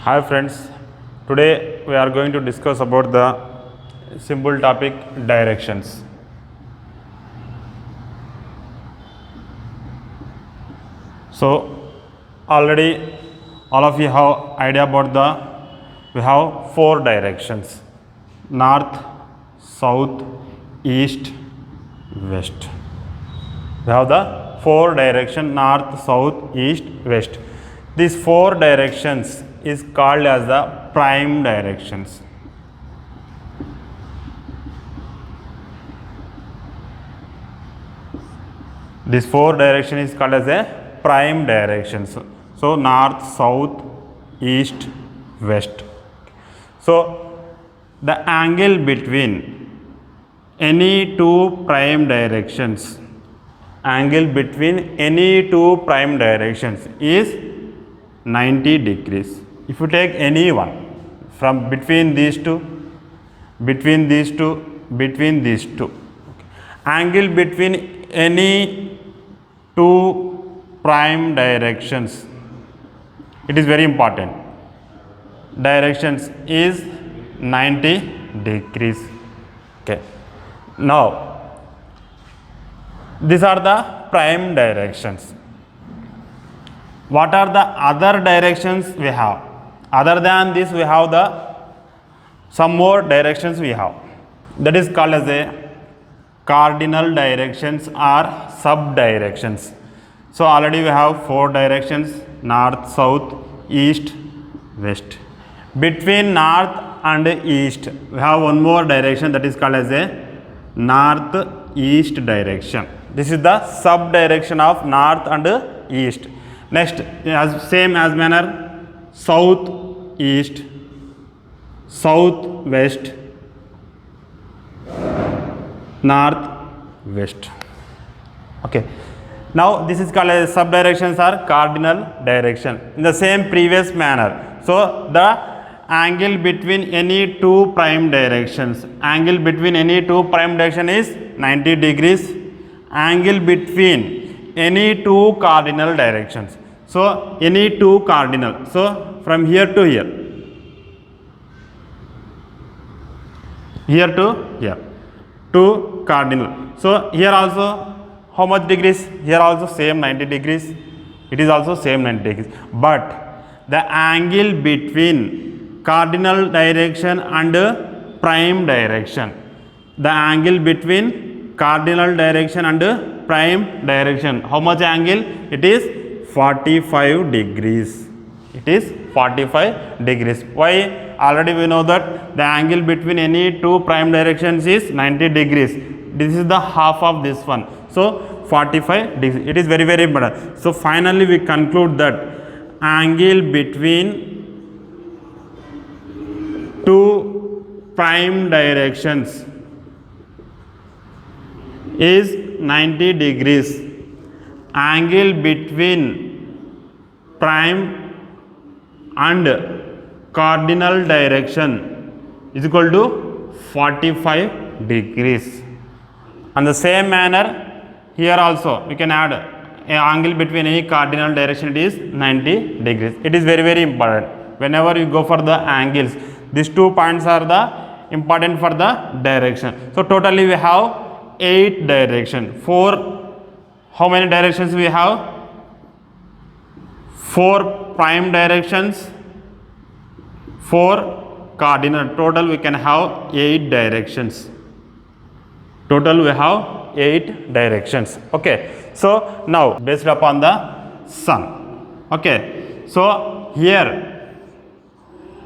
Hi friends, today we are going to discuss about the simple topic directions. So already all of you have idea about we have four directions: north, south, east, west. We have the four direction: north, south, east, west. These four directions is called as the prime directions. This four direction is called as a prime directions. So north, south, east, west. So the angle between any two prime directions, is 90 degrees. If you take any one from between these two, angle between any two prime directions, it is very important, directions is 90 degrees. Okay. Now these are the prime directions. What are the other directions we have? Other than this, we have some more directions we have. That is called as a cardinal directions or sub directions. So already we have four directions: north, south, east, west. Between north and east, we have one more direction, that is called as a north-east direction. This is the sub direction of north and east. Next, same as manner, south east, south west, north west. Okay. Now this is called as sub directions or cardinal direction. In the same previous manner. So the angle between any two prime directions, is 90 degrees. Angle between any two cardinal directions. So any two cardinal. So from here to here, two cardinal. So here also how much degrees? Here also same 90 degrees. It is also same 90 degrees. But the angle between cardinal direction and prime direction, how much angle? It is 45 degrees. Why? Already we know that the angle between any two prime directions is 90 degrees. This is the half of this one. So 45 degrees. It is very, very important. So finally we conclude that angle between two prime directions is 90 degrees. Angle between prime and cardinal direction is equal to 45 degrees. And the same manner here also we can add an angle between any cardinal direction, it is 90 degrees. It is very, very important. Whenever you go for the angles, these 2 points are the important for the direction. So totally we have 8 directions. How many directions we have? 4 prime directions, 4 cardinal. Total we can have 8 directions. Total we have 8 directions. Okay. So now based upon the sun. Okay. So here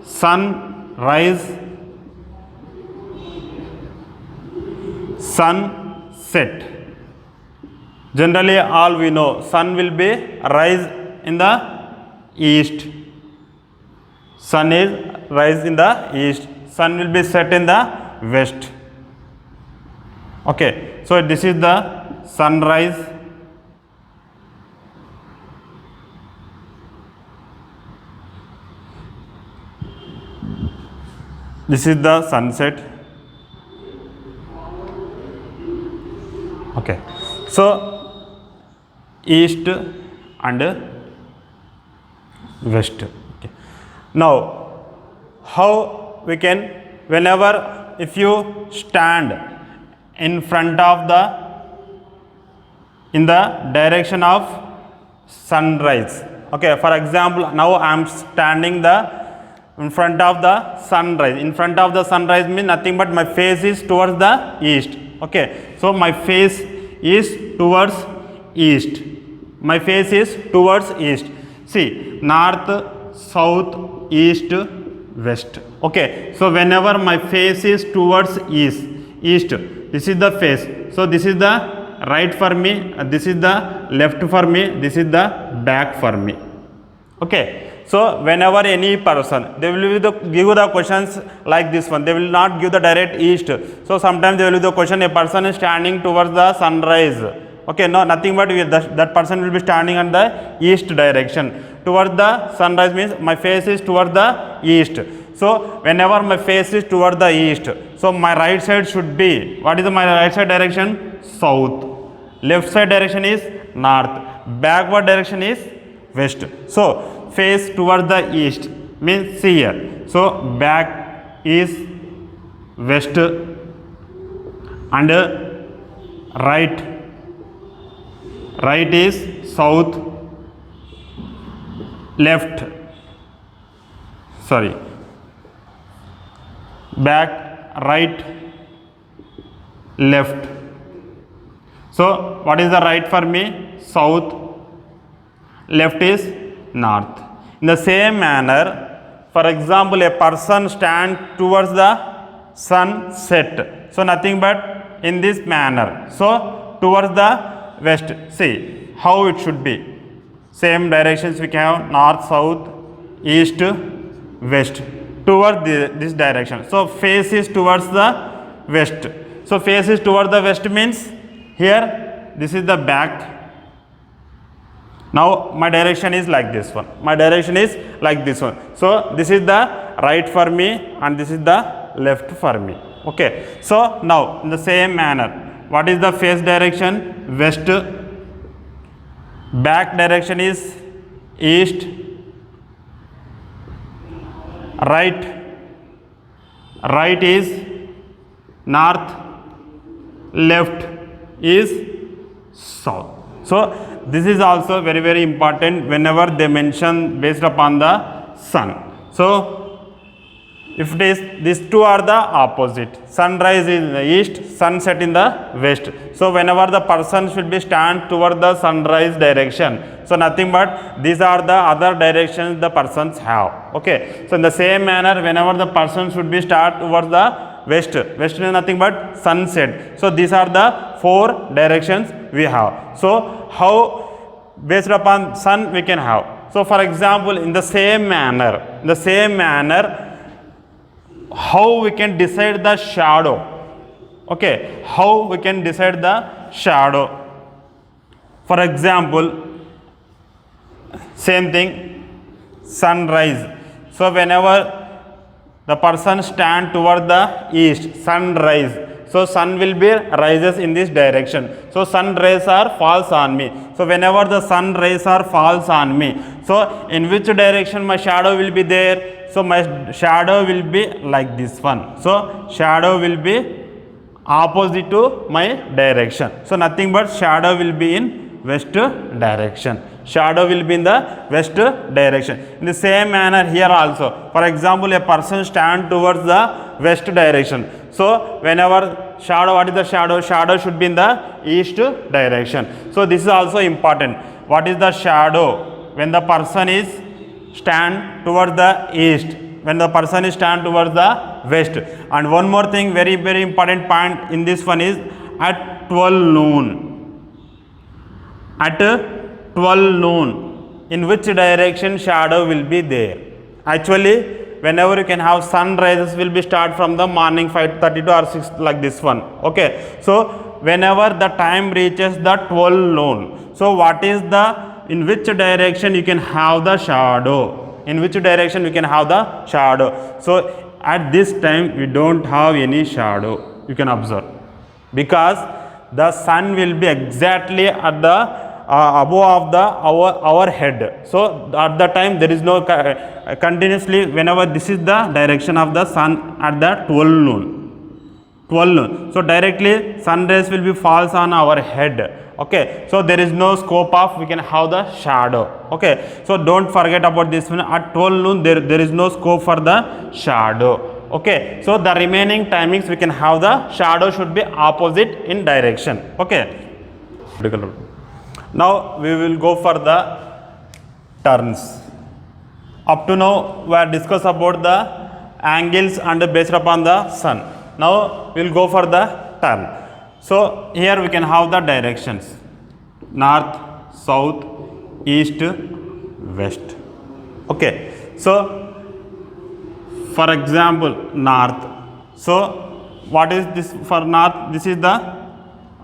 sun rise, sun set. Generally all we know sun will be rise in the east. Sun is rise in the east. Sun will be set in the west. Okay. So this is the sunrise. This is the sunset. Okay. So east and west. Okay. Now how we can, whenever if you stand in front of the, in the direction of sunrise, okay, for example now I am standing the in front of the sunrise. In front of the sunrise means nothing but my face is towards the east, okay, so my face is towards east, my face is towards east. See, north, south, east, west, okay, so whenever my face is towards east, this is the face, so this is the right for me, this is the left for me, this is the back for me, okay. So whenever any person, they will give the questions like this one, they will not give the direct east, so sometimes they will give the question, a person is standing towards the sunrise, okay, no, nothing but that person will be standing on the east direction. Towards the sunrise means my face is towards the east, so whenever my face is towards the east, so my right side should be, what is my right side direction? South. Left side direction is north, backward direction is west. So face towards the east means see here, so back is west and right is south, left, sorry, back, right, left. So what is the right for me? South, left is north. In the same manner, for example, a person stand towards the sunset, so nothing but in this manner, so towards the west. See how it should be, same directions we can have, north, south, east, west, towards this direction, so face is towards the west. So face is towards the west means here this is the back. Now my direction is like this one, my direction is like this one, so this is the right for me and this is the left for me, okay. So now in the same manner, what is the face direction? West. Back direction is east. Right is north, left is south. So this is also very, very important whenever they mention based upon the sun. So if it is, these two are the opposite, sunrise is in the east, sunset in the west, so whenever the person should be stand toward the sunrise direction, so nothing but these are the other directions the persons have, okay. So in the same manner, whenever the person should be start towards the west is nothing but sunset, so these are the four directions we have. So how based upon sun we can have, so for example in the same manner, how we can decide the shadow, okay, how we can decide the shadow. For example, same thing, sunrise, so whenever the person stand toward the east, sunrise, so sun will be rises in this direction, so sun rays are falls on me, so whenever the sun rays are falls on me, so in which direction my shadow will be there? So my shadow will be like this one, so shadow will be opposite to my direction, so nothing but shadow will be in west direction, shadow will be in the west direction. In the same manner here also, for example a person stand towards the west direction, so whenever shadow, what is the shadow? Shadow should be in the east direction, so this is also important. What is the shadow? When the person is stand towards the east, when the person is stand towards the west. And one more thing, very, very important point in this one is at 12 noon. At 12 noon, in which direction shadow will be there? Actually, whenever you can have sunrises will be start from the morning 5:32 or 6 like this one, okay. So whenever the time reaches the 12 noon, so what is the, in which direction you can have the shadow? In which direction you can have the shadow? So at this time we don't have any shadow, you can observe, because the sun will be exactly at the above of the our head. So at the time there is no continuously, whenever this is the direction of the sun at the 12 noon. So directly sun rays will be falls on our head. Okay, so there is no scope of we can have the shadow. Okay, so don't forget about this one. At 12 noon there is no scope for the shadow. Okay, so the remaining timings we can have the shadow should be opposite in direction. Okay, now we will go for the turns. Up to now we are discussed about the angles and based upon the sun. Now we will go for the turn. So here we can have the directions: north, south, east, west. Okay, so for example north. So what is this for north? This is the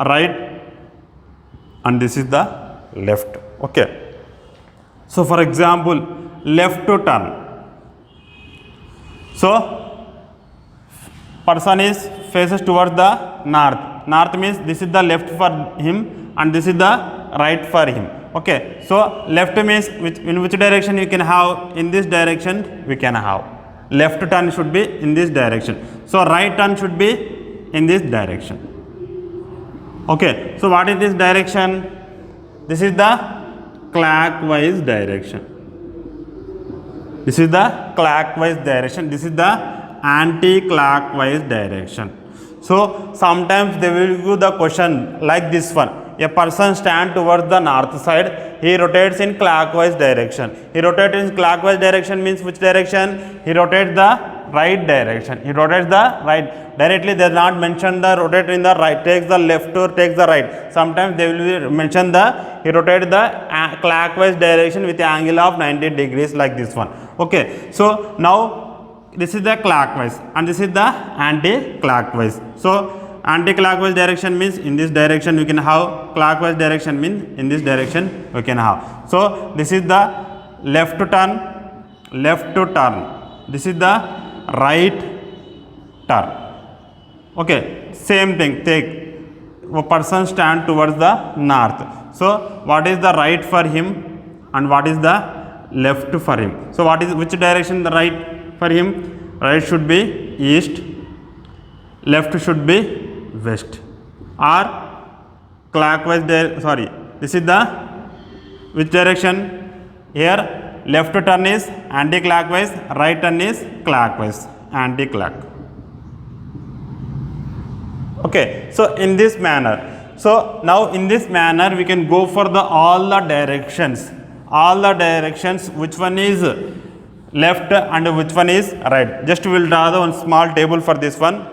right and this is the left. Okay, so for example left to turn. So person is faces towards the north. North means this is the left for him and this is the right for him. Okay, so left means in which direction you can have, in this direction we can have. Left turn should be in this direction. So right turn should be in this direction. Okay, so what is this direction? This is the clockwise direction. This is the clockwise direction. This is the anti-clockwise direction. So sometimes they will give the question like this one: a person stand towards the north side, he rotates in clockwise direction. He rotates in clockwise direction means which direction? He rotates the right direction. He rotates the right. Directly they not mention the rotate in the right, takes the left or takes the right. Sometimes they will mention the he rotates the clockwise direction with the angle of 90 degrees like this one. Okay, so now this is the clockwise and this is the anti-clockwise. So anti-clockwise direction means in this direction we can have, clockwise direction means in this direction we can have. So this is the left to turn. This is the right turn. Okay, same thing. Take a person stand towards the north. So what is the right for him and what is the left for him? So what is which direction the right for him? Right should be east, left should be west, or clockwise this is the which direction? Here left turn is anti-clockwise, right turn is clockwise, anti-clock. Okay, so in this manner, so now in this manner we can go for the all the directions, which one is left and which one is right. Just we will draw the one small table for this one.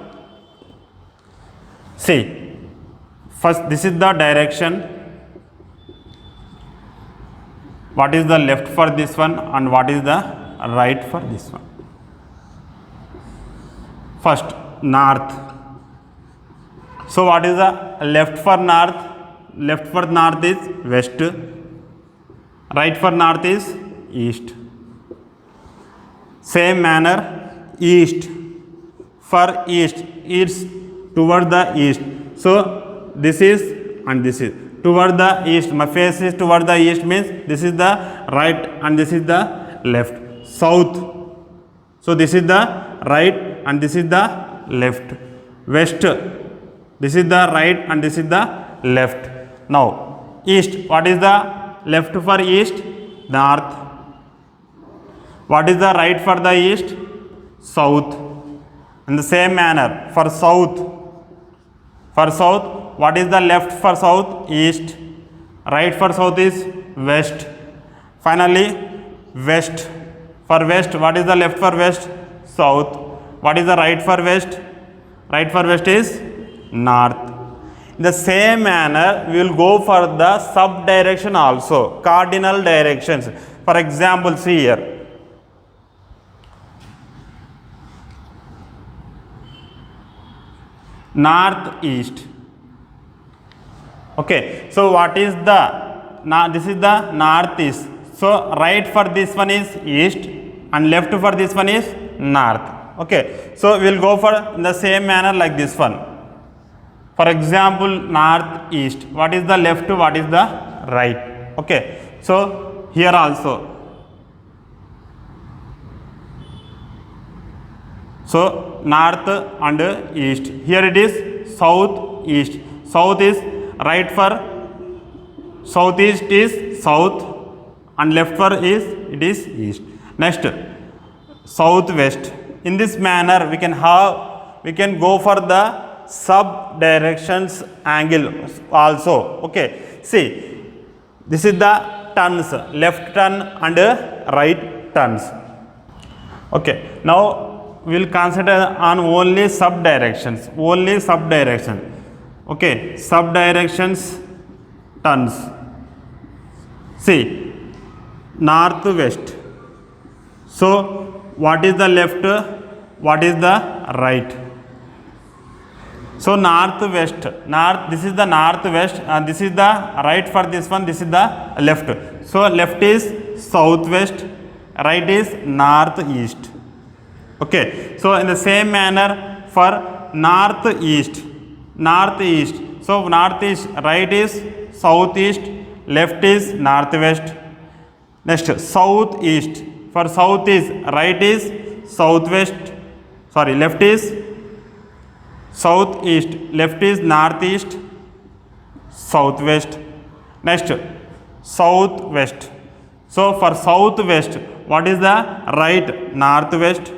See, first this is the direction. What is the left for this one and what is the right for this one? First north. So what is the left for north? Left for north is west. Right for north is east. Same manner east. For east, it's toward the east. So this is and this is toward the east. My face is toward the east means this is the right and this is the left. South. So this is the right and this is the left. West. This is the right and this is the left. Now east. What is the left for east? North. What is the right for the east? South. In the same manner for south. What is the left for south? East. Right for south is west. Finally west. For west, what is the left for west? South. What is the right for west? Right for west is north. In the same manner, we will go for the sub direction also, cardinal directions. For example, see here. Northeast. Okay, so what is the, this is the northeast. So right for this one is east and left for this one is north. Okay, so we will go for in the same manner like this one. For example, northeast. What is the left? What is the right. Okay, so here also, so north and east, here it is south east. South is right for southeast is south and left for is it is east. Next, southwest. In this manner we can go for the sub directions angle also. Okay, see, this is the turns, left turn and right turns. Okay, now we will consider on only sub directions, okay, sub directions turns. See, northwest, so what is the left, what is the right? So northwest, this is the northwest and this is the right for this one, this is the left. So left is southwest, right is northeast. Okay, so in the same manner for northeast, so northeast, right is southeast, left is northwest. Next, southeast, for south is right is southwest, sorry, left is southeast, left is northeast, southwest. Next, southwest, so for southwest, what is the right? Northwest.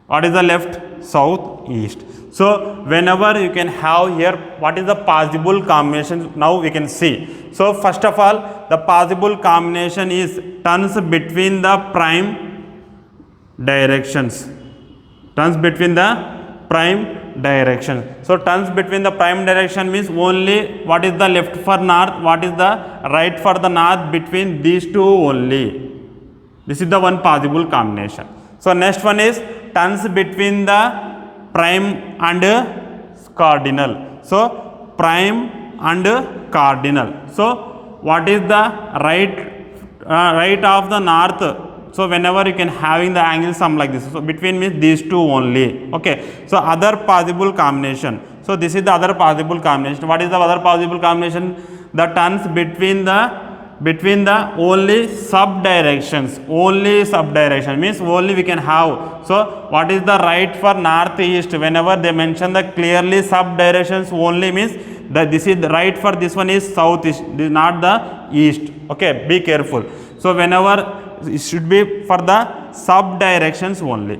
What is the left? Southeast. So whenever you can have here, what is the possible combination? Now we can see. So first of all, the possible combination is turns between the prime directions. Turns between the prime direction. So turns between the prime direction means only what is the left for north, what is the right for the north, between these two only. This is the one possible combination. So next one is turns between the prime and cardinal. So prime and cardinal. So what is the right of the north? So whenever you can having the angle sum like this, so between means these two only. Okay, so other possible combination. So this is the other possible combination. What is the other possible combination? The turns between the only sub directions, means only we can have. So what is the right for northeast? Whenever they mention the clearly sub directions only, means that this is the right for this one is southeast, this is not the east. Okay, be careful. So whenever it should be for the sub directions only,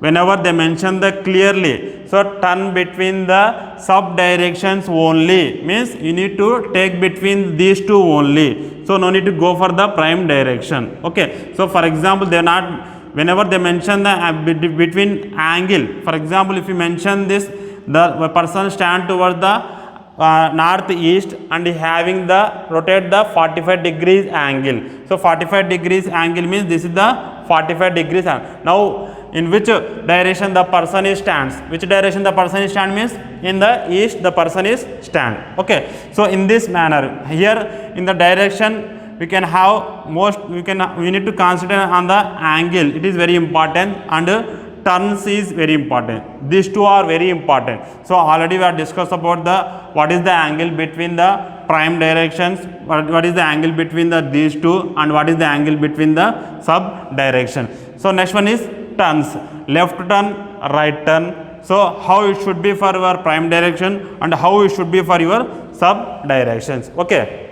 whenever they mention the clearly, so turn between the sub directions only means you need to take between these two only. So no need to go for the prime direction. Okay, so for example, they are not, whenever they mention the between angle, for example, if you mention this, the person stand towards the northeast and having the rotate the 45 degrees angle. So 45 degrees angle means this is the 45 degrees angle. Now in which direction the person is stands? Which direction the person is stand means in the east the person is stand. Okay, so in this manner here in the direction we can have we need to consider on the angle, it is very important, and turns is very important. These two are very important. So already we have discussed about the what is the angle between the prime directions, what is the angle between the these two, and what is the angle between the sub direction. So next one is turns, left turn, right turn. So how it should be for your prime direction and how it should be for your sub directions. Okay.